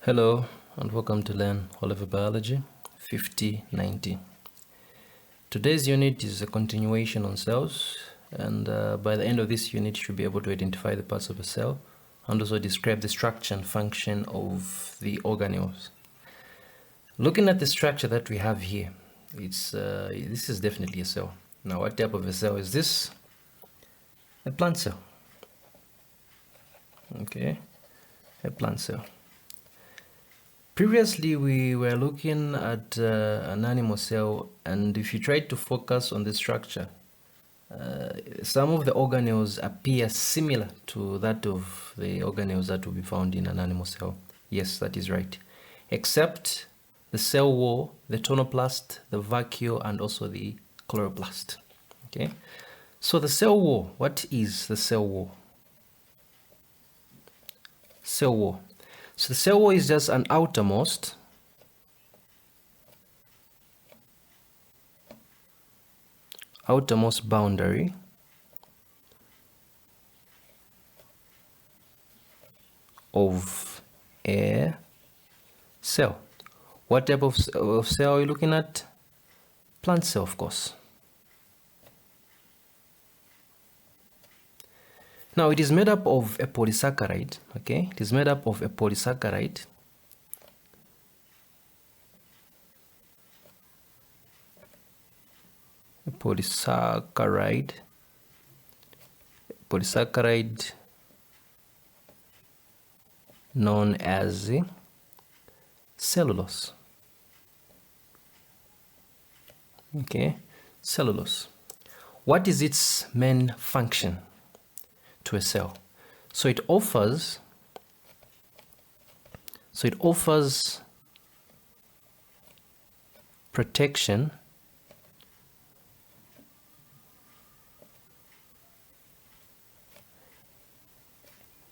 Hello and welcome to Learn All-Level Biology 5090. Today's unit is a continuation on cells, and by the end of this unit you should be able to identify the parts of a cell and also describe the structure and function of the organelles. Looking at the structure that we have here, this is definitely a cell. Now, what type of a cell is this? A plant cell. Okay, a plant cell. Previously, we were looking at an animal cell, and if you try to focus on the structure, some of the organelles appear similar to that of the organelles that will be found in an animal cell. Yes, that is right. Except the cell wall, the tonoplast, the vacuole, and also the chloroplast. Okay. So the cell wall, what is the cell wall? Cell wall. So the cell wall is just an outermost boundary of a cell. What type of cell are you looking at? Plant cell, of course. Now, it is made up of a polysaccharide, okay? It is made up of a polysaccharide known as cellulose. Okay, cellulose. What is its main function to a cell? So it offers protection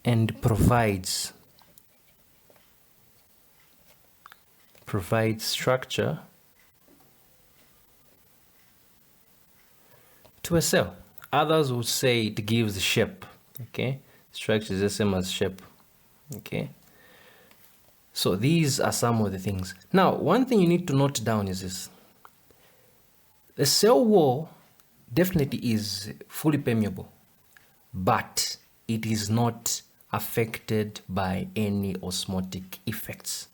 and provides structure to a cell. Others would say it gives shape. Okay, structure is the same as shape. Okay, so these are some of the things. Now, one thing you need to note down is this: the cell wall definitely is fully permeable, but it is not affected by any osmotic effects.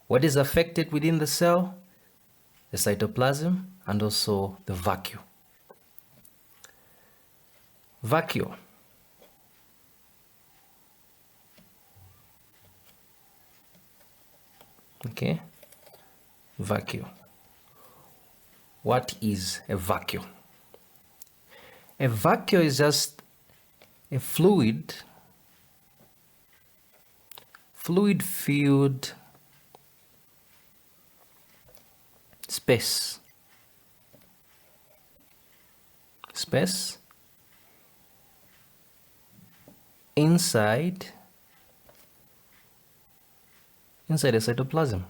What is affected within the cell? The cytoplasm and also the vacuole. Vacuole. Okay, vacuole. What is a vacuole? A vacuole is just a fluid-filled space inside a cytoplasm.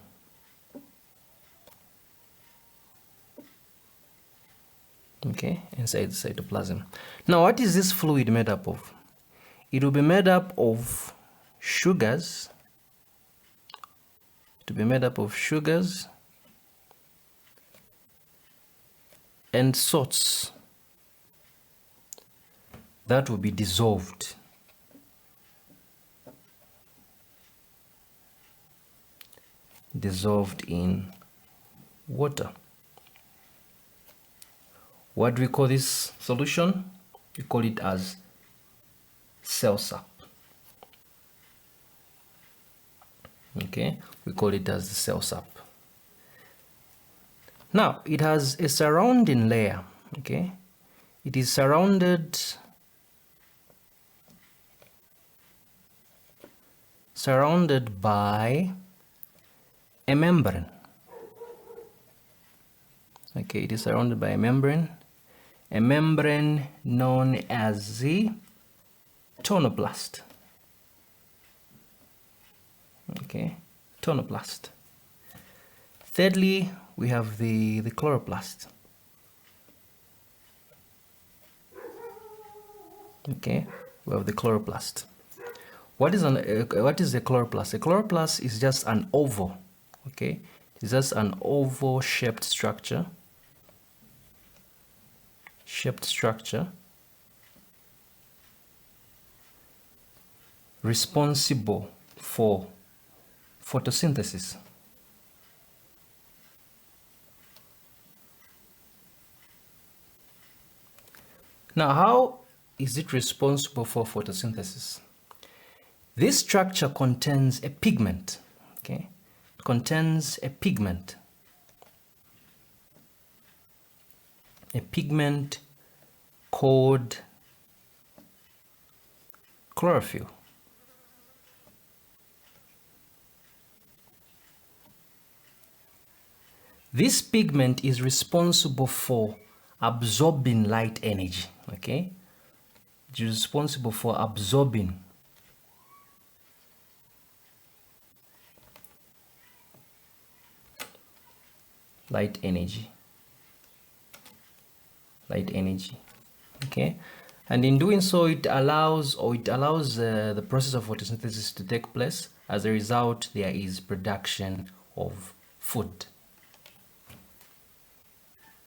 Okay, inside the cytoplasm. Now, what is this fluid made up of? It will be made up of sugars. It will be made up of sugars and salts that will be dissolved in water. What do we call this solution? We call it as cell sap. Okay, we call it as the cell sap. Now, it has a surrounding layer. Okay, it is surrounded by a membrane. Okay, it is surrounded by a membrane known as the tonoplast. Okay, tonoplast. Thirdly, we have the chloroplast. Okay, we have the chloroplast. What is a chloroplast? A chloroplast is just an oval, okay? It's just an oval shaped structure. Responsible for photosynthesis. Now, how is it responsible for photosynthesis? This structure contains a pigment, okay? It contains a pigment called chlorophyll. This pigment is responsible for absorbing light energy, okay? It is responsible for absorbing light energy, okay? And in doing so, it allows the process of photosynthesis to take place. As a result, there is production of food.